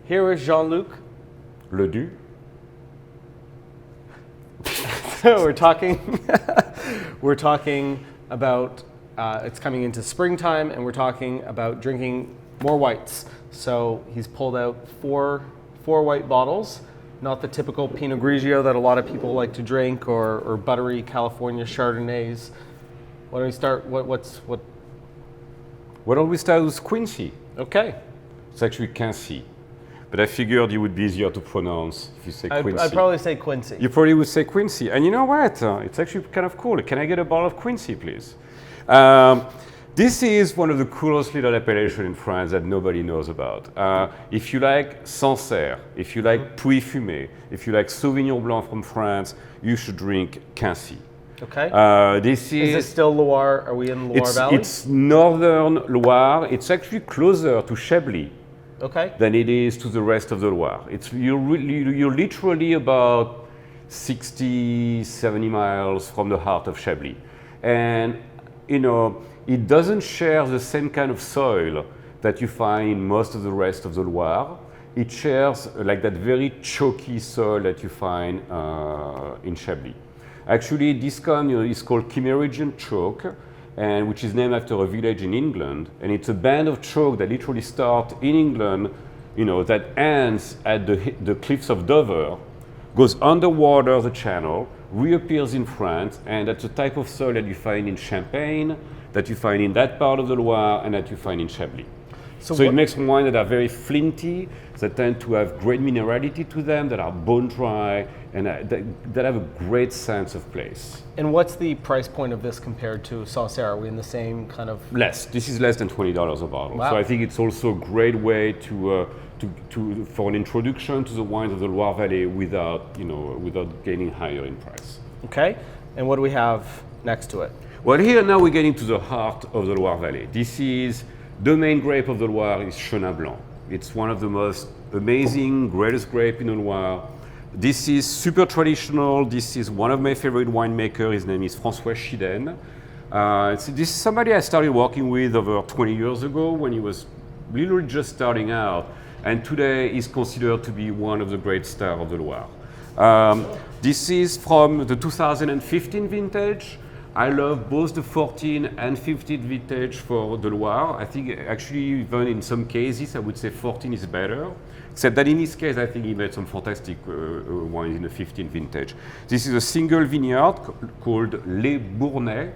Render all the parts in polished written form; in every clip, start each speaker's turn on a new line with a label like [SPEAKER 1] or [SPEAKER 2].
[SPEAKER 1] Here is Jean-Luc.
[SPEAKER 2] Le du.
[SPEAKER 1] we're talking about, it's coming into springtime, and we're talking about drinking more whites. So he's pulled out four white bottles, not the typical Pinot Grigio that a lot of people like to drink, or buttery California Chardonnays. Why don't we start,
[SPEAKER 2] Why don't we start with Quincy?
[SPEAKER 1] Okay.
[SPEAKER 2] It's actually Quincy, but I figured it would be easier to pronounce if you say Quincy.
[SPEAKER 1] I'd probably say Quincy.
[SPEAKER 2] You probably would say Quincy. And you know what? It's actually kind of cool. Can I get a bottle of Quincy, please? This is one of the coolest little appellations in France that nobody knows about. If you like Sancerre, if you like Puy Fumé, if you like Sauvignon Blanc from France, you should drink Quincy.
[SPEAKER 1] Okay.
[SPEAKER 2] This
[SPEAKER 1] is it still Loire? Are we in Loire Valley?
[SPEAKER 2] It's northern Loire. It's actually closer to Chablis than it is to the rest of the Loire. You're literally about 60, 70 miles from the heart of Chablis. And, you know, it doesn't share the same kind of soil that you find in most of the rest of the Loire. It shares like that very chalky soil that you find in Chablis. Actually, this cone is called Kimmeridgian chalk, and which is named after a village in England. And it's a band of chalk that literally starts in England, that ends at the cliffs of Dover, goes underwater the channel, reappears in France, and that's the type of soil that you find in Champagne, that you find in that part of the Loire, and that you find in Chablis. So it makes wine that are very flinty, that tend to have great minerality to them, that are bone dry, and that have a great sense of place.
[SPEAKER 1] And what's the price point of this compared to Sancerre? Are we in the same kind of?
[SPEAKER 2] Less. This is less than $20 a bottle.
[SPEAKER 1] Wow.
[SPEAKER 2] So I think it's also a great way for an introduction to the wines of the Loire Valley without getting higher in price.
[SPEAKER 1] Okay. And what do we have next to it?
[SPEAKER 2] Well, here now we're getting to the heart of the Loire Valley. This is the main grape of the Loire is Chenin Blanc. It's one of the most amazing, greatest grape in the Loire. This is super traditional. This is one of my favorite winemakers. His name is François Chidaine. This is somebody I started working with over 20 years ago when he was literally just starting out. And today is considered to be one of the great stars of the Loire. This is from the 2015 vintage. I love both the 14 and 15 vintage for the Loire. I think actually even in some cases I would say 14 is better. Except that in this case I think he made some fantastic wines in the 15 vintage. This is a single vineyard called Les Bournais.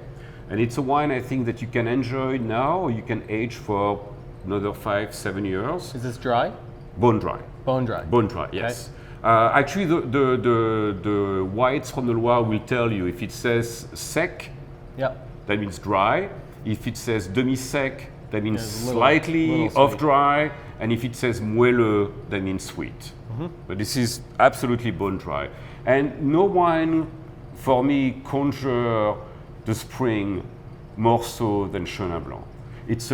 [SPEAKER 2] And it's a wine I think that you can enjoy now or you can age for another 5-7 years.
[SPEAKER 1] Is this dry?
[SPEAKER 2] Bone dry.
[SPEAKER 1] Bone dry.
[SPEAKER 2] Bone dry, yes. Okay. Actually, the whites from the Loire will tell you if it says sec, that means dry. If it says demi-sec, that means slightly off dry. And if it says moelleux, that means sweet. Mm-hmm. But this is absolutely bone dry. And no wine, for me, conjure the spring more so than Chenin Blanc. It's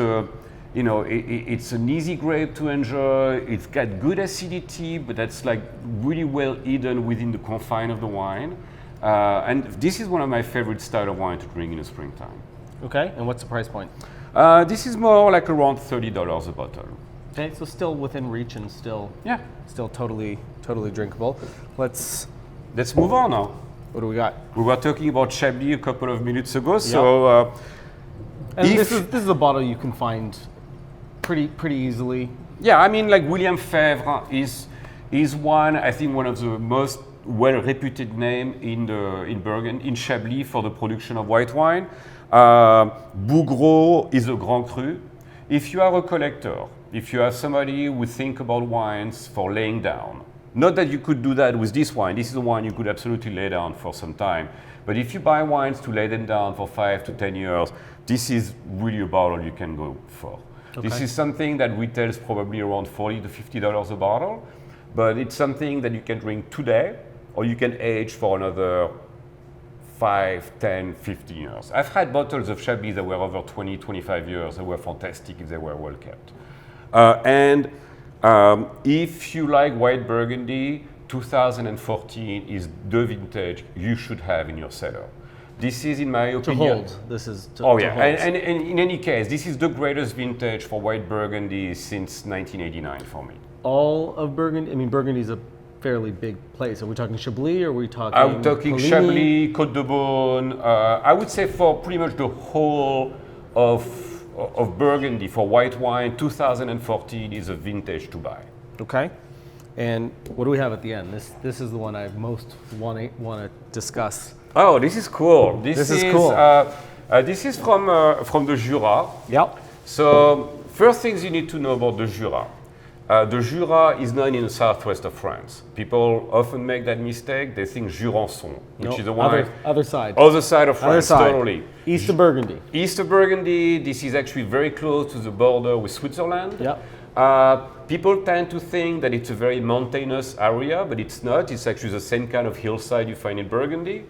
[SPEAKER 2] it's an easy grape to enjoy. It's got good acidity, but that's like really well hidden within the confine of the wine. And this is one of my favorite style of wine to drink in the springtime.
[SPEAKER 1] Okay, and what's the price point?
[SPEAKER 2] This is more like around $30 a bottle.
[SPEAKER 1] Okay, so still within reach and still totally drinkable. Let's
[SPEAKER 2] move on now.
[SPEAKER 1] What do we got?
[SPEAKER 2] We were talking about Chablis a couple of minutes ago, so
[SPEAKER 1] and this is a bottle you can find pretty easily.
[SPEAKER 2] Yeah, I mean, like William Fèvre is one of the most well-reputed name in Burgundy, in Chablis for the production of white wine. Bouguerots is a Grand Cru. If you are a collector, if you have somebody who think about wines for laying down, not that you could do that with this wine. This is a wine you could absolutely lay down for some time. But if you buy wines to lay them down for 5 to 10 years, this is really a bottle you can go for. Okay. This is something that retails probably around $40 to $50 a bottle, but it's something that you can drink today, or you can age for another 5, 10, 15 years. I've had bottles of Chablis that were over 20, 25 years that were fantastic if they were well kept. If you like white Burgundy, 2014 is the vintage you should have in your cellar. This is, in my
[SPEAKER 1] To
[SPEAKER 2] opinion,
[SPEAKER 1] hold. This is to,
[SPEAKER 2] oh
[SPEAKER 1] to
[SPEAKER 2] yeah,
[SPEAKER 1] hold.
[SPEAKER 2] and in any case, this is the greatest vintage for white Burgundy since 1989 for me.
[SPEAKER 1] All of Burgundy? I mean, Burgundy's a fairly big place. Are we talking Chablis or are we talking
[SPEAKER 2] I'm talking
[SPEAKER 1] Coligny?
[SPEAKER 2] Chablis, Côte de Beaune. I would say for pretty much the whole of Burgundy, for white wine, 2014 is a vintage to buy.
[SPEAKER 1] Okay. And what do we have at the end? This is the one I most want to discuss.
[SPEAKER 2] Oh, this is cool.
[SPEAKER 1] This is cool.
[SPEAKER 2] This is from the Jura.
[SPEAKER 1] Yep.
[SPEAKER 2] So first things you need to know about the Jura. The Jura is not in the southwest of France. People often make that mistake. They think Jurançon, which is the wine.
[SPEAKER 1] Other side.
[SPEAKER 2] Other side of France,
[SPEAKER 1] Other side.
[SPEAKER 2] totally.
[SPEAKER 1] East of Burgundy.
[SPEAKER 2] East of Burgundy, this is actually very close to the border with Switzerland.
[SPEAKER 1] Yep.
[SPEAKER 2] People tend to think that it's a very mountainous area, but it's not. It's actually the same kind of hillside you find in Burgundy.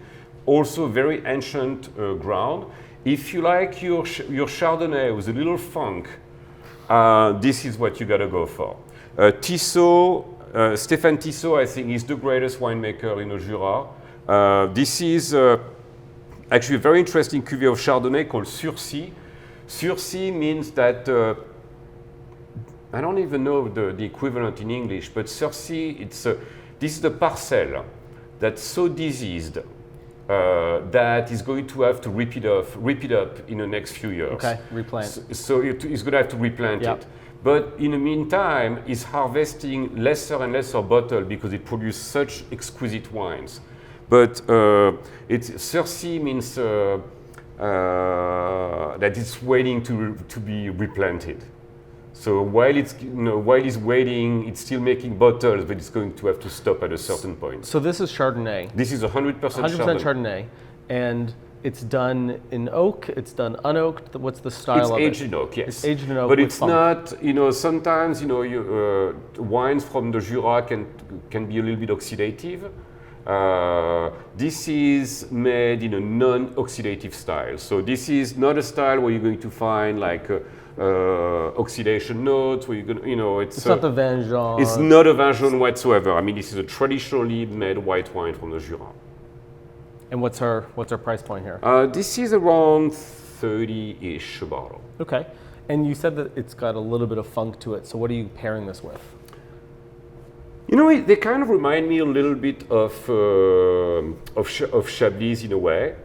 [SPEAKER 2] Also very ancient ground. If you like your Chardonnay with a little funk, this is what you gotta go for. Tissot, Stéphane Tissot, I think, is the greatest winemaker in the Jura. This is actually a very interesting cuvée of Chardonnay called Sursis. Sursis means that, I don't even know the equivalent in English, but Sursis, this is the parcel that's so diseased that is going to have to rip it up in the next few years.
[SPEAKER 1] Okay, replant.
[SPEAKER 2] So it's going to have to replant it. But in the meantime, it's harvesting lesser and lesser bottle because it produces such exquisite wines. But Sursis means that it's waiting to be replanted. So while it's waiting, it's still making bottles, but it's going to have to stop at a certain point.
[SPEAKER 1] So this is Chardonnay.
[SPEAKER 2] This is 100% Chardonnay.
[SPEAKER 1] Chardonnay, and it's done in oak. It's done unoaked. What's the style of it?
[SPEAKER 2] It's aged in oak, yes.
[SPEAKER 1] It's aged in oak,
[SPEAKER 2] but
[SPEAKER 1] with
[SPEAKER 2] it's
[SPEAKER 1] funk.
[SPEAKER 2] not. Sometimes wines from the Jura can be a little bit oxidative. This is made in a non-oxidative style. So this is not a style where you're going to find like oxidation notes. Where you're going, it's
[SPEAKER 1] not the vin jaune.
[SPEAKER 2] It's not a vin jaune whatsoever. I mean, this is a traditionally made white wine from the Jura.
[SPEAKER 1] And what's our price point here?
[SPEAKER 2] This is around 30-ish a bottle.
[SPEAKER 1] Okay. And you said that it's got a little bit of funk to it. So what are you pairing this with?
[SPEAKER 2] They kind of remind me a little bit of Chablis in a way.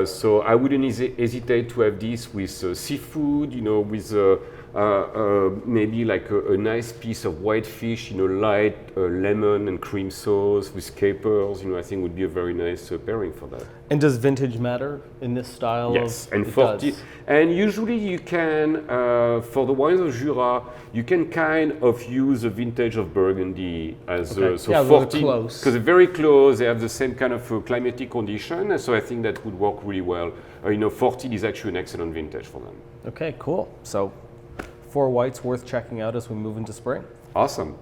[SPEAKER 2] So I wouldn't hesitate to have this with seafood, with maybe like a nice piece of white fish, light lemon and cream sauce with capers. I think would be a very nice pairing for that.
[SPEAKER 1] And does vintage matter in this style?
[SPEAKER 2] Yes, and 40. And usually you can, for the wines of Jura, you can kind of use the vintage of Burgundy as
[SPEAKER 1] okay.
[SPEAKER 2] so 40, because they're very close. They have the same kind of climatic condition, so I think that would work really well. 40 is actually an excellent vintage for them.
[SPEAKER 1] Okay, cool. So 4 whites worth checking out as we move into spring.
[SPEAKER 2] Awesome.